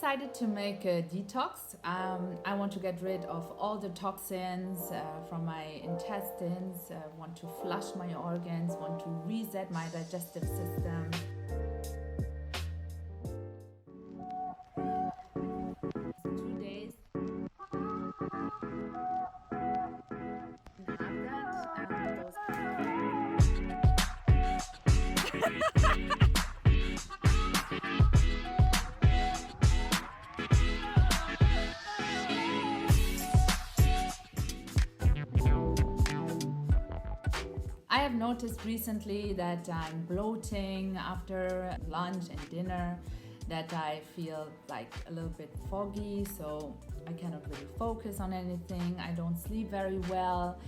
decided to make a detox. I want to get rid of all the toxins from my intestines, want to flush my organs, want to reset my digestive system. 2 days. Have that. I have noticed recently that I'm bloating after lunch and dinner, that I feel like a little bit foggy, so I cannot really focus on anything. I don't sleep very well.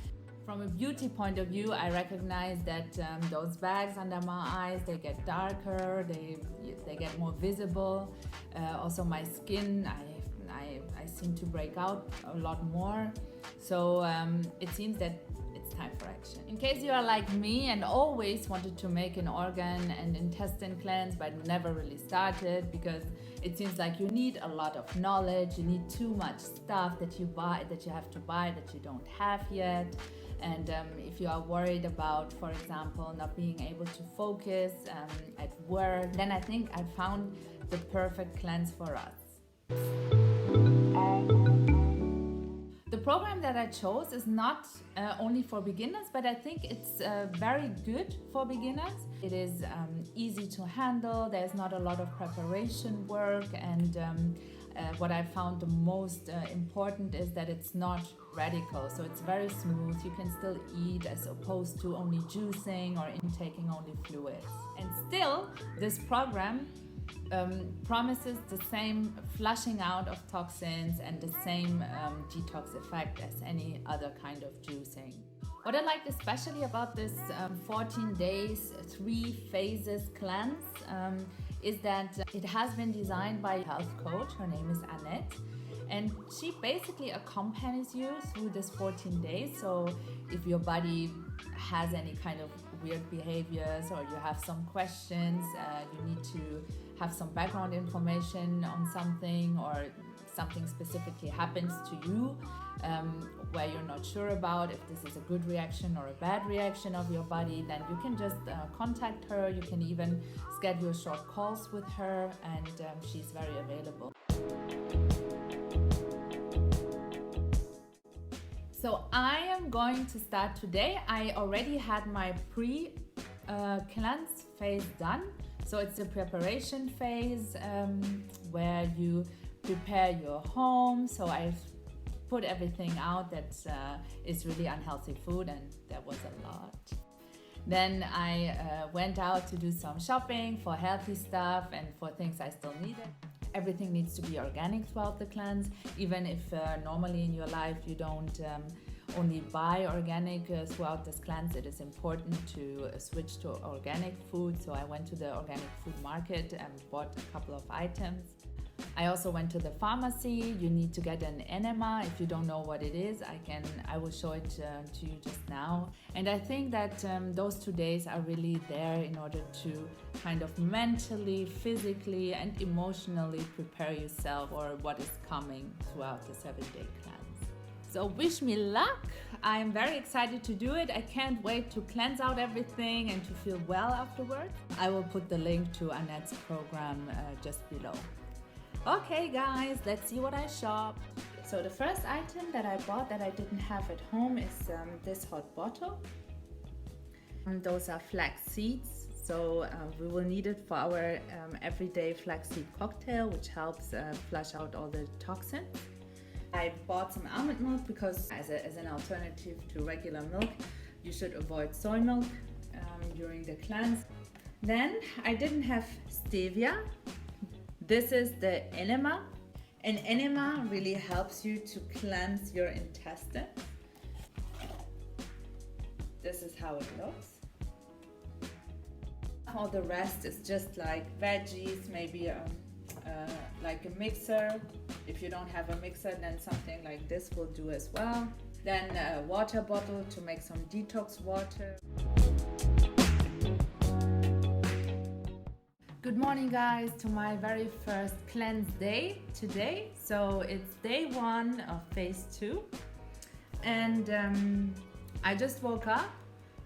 From a beauty point of view, I recognize that those bags under my eyes, they get darker, they get more visible. Also my skin, I seem to break out a lot more. So it seems that it's time for action. In case you are like me and always wanted to make an organ and intestine cleanse but never really started, because it seems like you need a lot of knowledge, you need too much stuff that you have to buy that you don't have yet. And if you are worried about, for example, not being able to focus at work, then I think I found the perfect cleanse for us. The program that I chose is not only for beginners, but I think it's very good for beginners. It is easy to handle, there's not a lot of preparation work, and what I found the most important is that it's not radical, so it's very smooth. You can still eat as opposed to only juicing or intaking only fluids. And still, this program promises the same flushing out of toxins and the same detox effect as any other kind of juicing. What I like especially about this 14 days, 3 phases cleanse is that it has been designed by a health coach. Her name is Annette. And she basically accompanies you through this 14 days. So if your body has any kind of weird behaviors or you have some questions, you need to have some background information on something, or something specifically happens to you where you're not sure about if this is a good reaction or a bad reaction of your body, then you can just contact her. You can even schedule short calls with her, and she's very available. So I am going to start today. I already had my pre-cleanse phase done. So it's the preparation phase where you prepare your home. So I've put everything out that is really unhealthy food, and there was a lot. Then I went out to do some shopping for healthy stuff and for things I still needed. Everything needs to be organic throughout the cleanse, even if normally in your life you don't only buy organic throughout this cleanse. It is important to switch to organic food. So I went to the organic food market and bought a couple of items. I also went to the pharmacy. You need to get an enema. If you don't know what it is, I will show it to you just now. And I think that those 2 days are really there in order to kind of mentally, physically, and emotionally prepare yourself for what is coming throughout the 7-day cleanse. So wish me luck. I'm very excited to do it. I can't wait to cleanse out everything and to feel well afterwards. I will put the link to Annette's program just below. Okay guys, let's see what I shopped. So the first item that I bought that I didn't have at home is this hot bottle. Those are flax seeds. So we will need it for our everyday flaxseed cocktail, which helps flush out all the toxins. I bought some almond milk because as an alternative to regular milk, you should avoid soy milk during the cleanse. Then I didn't have stevia. This is the enema. An enema really helps you to cleanse your intestine. This is how it looks. All the rest is just like veggies, maybe like a mixer. If you don't have a mixer, then something like this will do as well. Then a water bottle to make some detox water. Good morning, guys, to my very first cleanse day today. So it's day 1 of phase 2, and I just woke up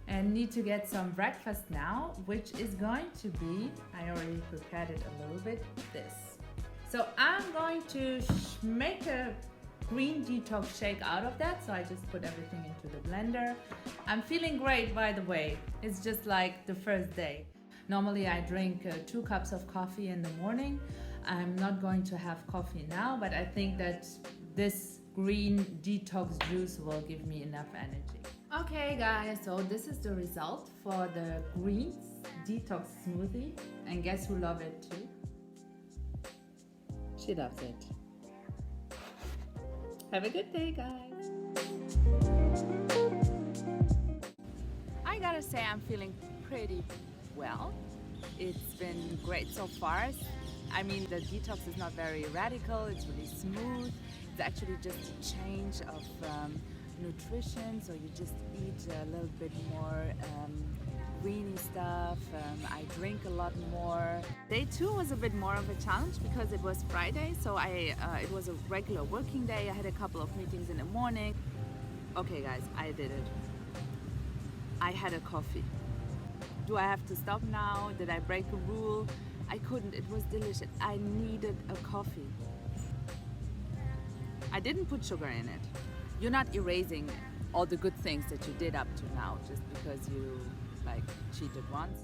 and need to get some breakfast now, which is going to be, I already prepared it a little bit, this. So I'm going to make a green detox shake out of that. So I just put everything into the blender. I'm feeling great, by the way. It's just like the first day. Normally I drink 2 cups of coffee in the morning. I'm not going to have coffee now, but I think that this green detox juice will give me enough energy. Okay guys, so this is the result for the green detox smoothie. And guess who loves it too? She loves it. Have a good day, guys. I gotta say I'm feeling pretty well. It's been great so far. I mean, the detox is not very radical, it's really smooth. It's actually just a change of nutrition, so you just eat a little bit more greeny stuff. I drink a lot more. Day 2 was a bit more of a challenge because it was Friday, so it was a regular working day. I had a couple of meetings in the morning. Okay guys, I did it. I had a coffee. Do I have to stop now? Did I break a rule? I couldn't. It was delicious. I needed a coffee. I didn't put sugar in it. You're not erasing all the good things that you did up to now just because you cheated once.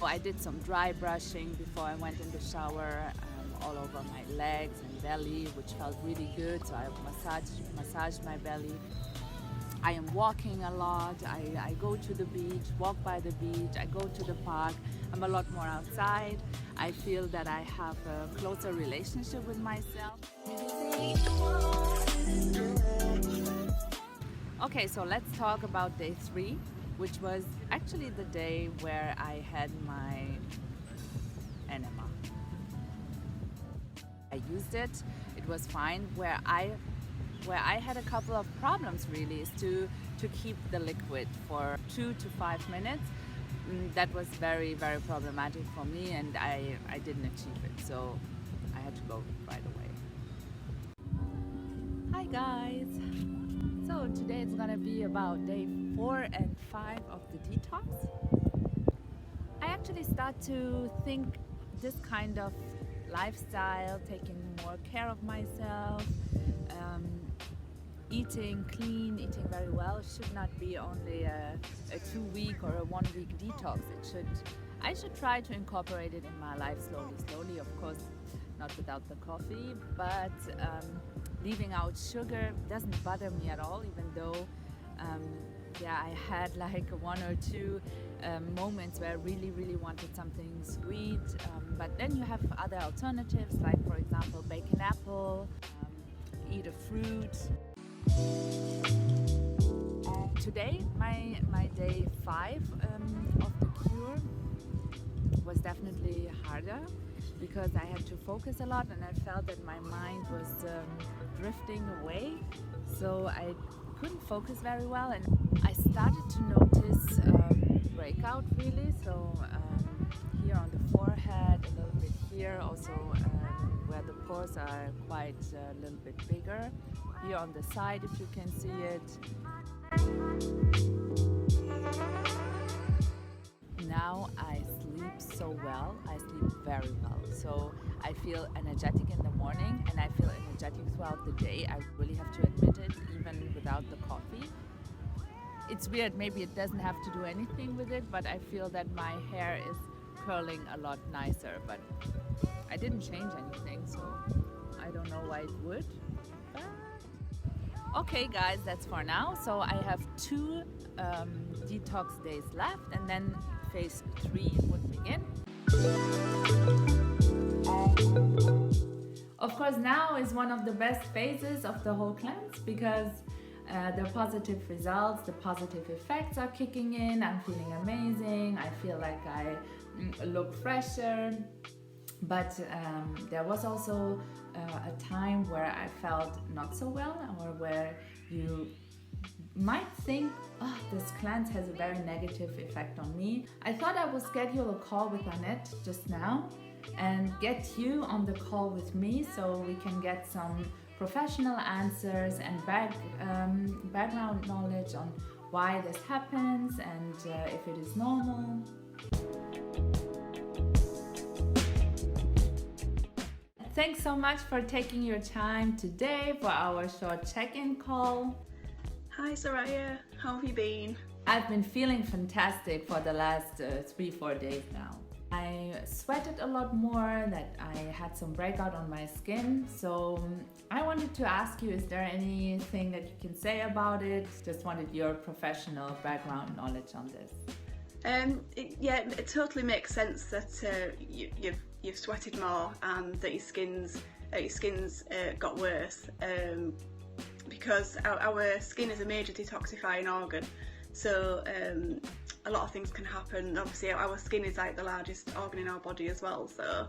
I did some dry brushing before I went in the shower, all over my legs and belly, which felt really good. So I massaged my belly. I am walking a lot. I go to the beach, walk by the beach, I go to the park. I'm a lot more outside. I feel that I have a closer relationship with myself. Okay, so let's talk about day 3, which was actually the day where I had my enema. I used it, it was fine. Where I had a couple of problems really is to keep the liquid for 2 to 5 minutes. That was very, very problematic for me, and I didn't achieve it, so I had to go right away. Hi guys! So today it's gonna be about day 4 and 5 of the detox. I actually start to think this kind of lifestyle, taking more care of myself, eating clean, eating very well should not be only a 2-week or a 1-week detox. I should try to incorporate it in my life slowly, of course, not without the coffee, but leaving out sugar doesn't bother me at all, even though I had like 1 or 2 moments where I really wanted something sweet, but then you have other alternatives, like for example bake an apple, eat a fruit. Today, my day 5 of the cure was definitely harder because I had to focus a lot and I felt that my mind was drifting away, so I couldn't focus very well, and I started to notice breakout really, so here on the forehead, a little bit here, also where the pores are quite a little bit bigger, here on the side if you can see it. Now I sleep so well, I sleep very well, so I feel energetic in the morning and I feel energetic throughout the day. I really have to admit it, even without the coffee. It's weird, maybe it doesn't have to do anything with it, but I feel that my hair is curling a lot nicer, but I didn't change anything, so I don't know why it would. But okay guys, that's for now. So I have 2 detox days left, and then phase 3 would begin. Of course, now is one of the best phases of the whole cleanse because the positive results, the positive effects are kicking in. I'm feeling amazing. I feel like I look fresher. But there was also a time where I felt not so well, or where you might think, oh, this cleanse has a very negative effect on me, I thought I would schedule a call with Annette just now and get you on the call with me so we can get some professional answers and background knowledge on why this happens and if it is normal. Thanks so much for taking your time today for our short check-in call. Hi Soraya, how have you been? I've been feeling fantastic for the last 3-4 days now. I sweated a lot more, that I had some breakout on my skin, so I wanted to ask you, is there anything that you can say about it? Just wanted your professional background knowledge on this. It totally makes sense that you've sweated more and that your skin's got worse, because our skin is a major detoxifying organ. So a lot of things can happen. Obviously our skin is like the largest organ in our body as well, so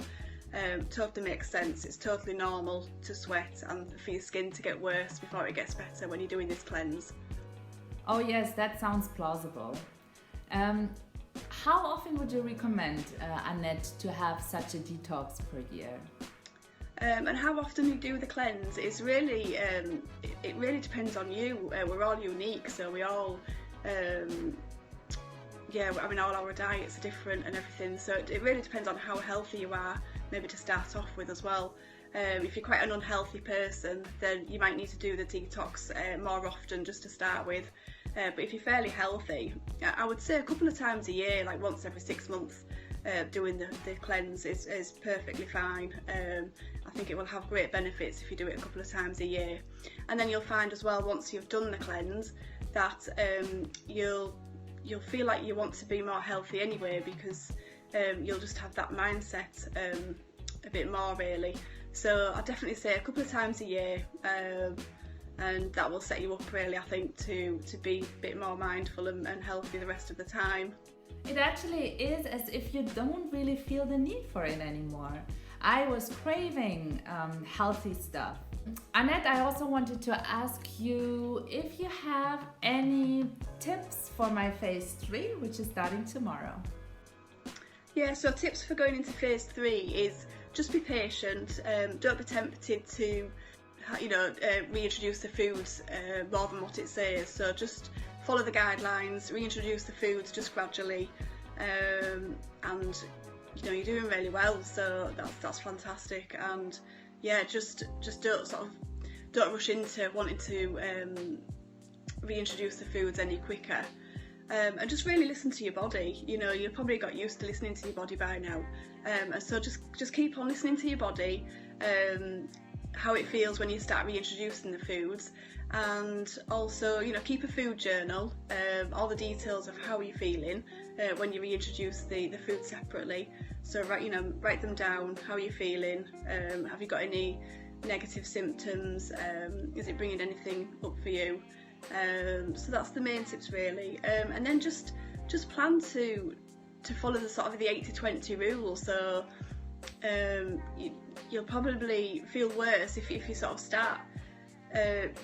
totally makes sense. It's totally normal to sweat and for your skin to get worse before it gets better when you're doing this cleanse. Oh yes, that sounds plausible. How often would you recommend, Annette, to have such a detox per year? And how often you do the cleanse is really, it really depends on you. We're all unique, so we all, all our diets are different and everything, so it really depends on how healthy you are, maybe to start off with as well. If you're quite an unhealthy person, then you might need to do the detox more often just to start with. But if you're fairly healthy, I would say a couple of times a year, like once every 6 months, doing the cleanse is perfectly fine. I think it will have great benefits if you do it a couple of times a year. And then you'll find as well, once you've done the cleanse, that you'll feel like you want to be more healthy anyway, because you'll just have that mindset a bit more really. So I'd definitely say a couple of times a year, and that will set you up really, I think, to be a bit more mindful and healthy the rest of the time. It actually is as if you don't really feel the need for it anymore. I was craving healthy stuff. Annette, I also wanted to ask you if you have any tips for my phase 3, which is starting tomorrow. Yeah, so tips for going into phase 3 is just be patient. Don't be tempted to reintroduce the foods more than what it says. So just follow the guidelines, reintroduce the foods just gradually, and you're doing really well. So that's fantastic. And yeah, just don't rush into wanting to reintroduce the foods any quicker. And just really listen to your body. You've probably got used to listening to your body by now, and so just keep on listening to your body, how it feels when you start reintroducing the foods, and also keep a food journal, all the details of how you're feeling when you reintroduce the food separately. So write them down, how you're feeling, have you got any negative symptoms, is it bringing anything up for you? So that's the main tips really, and then just plan to follow the sort of the 80-20 rule. So you'll probably feel worse if you sort of start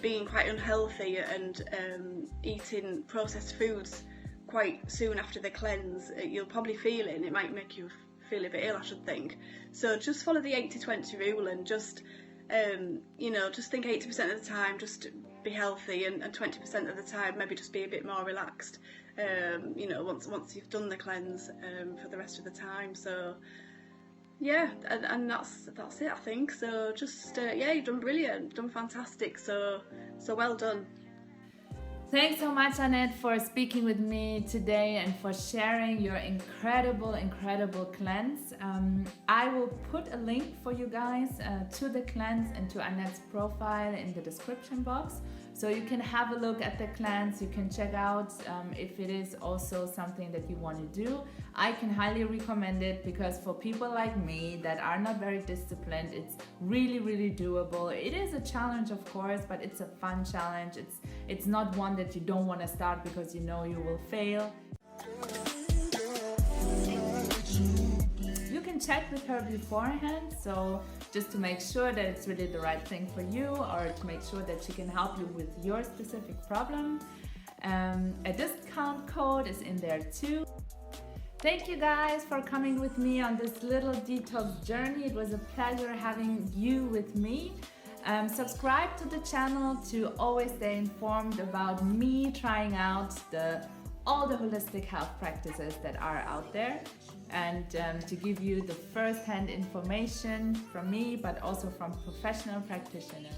being quite unhealthy and eating processed foods quite soon after the cleanse. You'll probably feel it, and it might make you feel a bit ill, I should think. So just follow the 80-20 rule and just think 80% of the time just be healthy, and 20% of the time maybe just be a bit more relaxed, once you've done the cleanse for the rest of the time. So yeah, and that's it, I think. So just you've done brilliant, done fantastic, so well done. Thanks so much, Annette, for speaking with me today and for sharing your incredible cleanse. I will put a link for you guys to the cleanse and to Annette's profile in the description box, so you can have a look at the cleanse. You can check out if it is also something that you want to do. I can highly recommend it, because for people like me that are not very disciplined, it's really doable. It is a challenge, of course, but it's a fun challenge. It's not one that you don't want to start because you know you will fail. You can chat with her beforehand, so just to make sure that it's really the right thing for you, or to make sure that she can help you with your specific problem. A discount code is in there too. Thank you guys for coming with me on this little detox journey. It was a pleasure having you with me. Subscribe to the channel to always stay informed about me trying out all the holistic health practices that are out there, and to give you the first-hand information from me, but also from professional practitioners.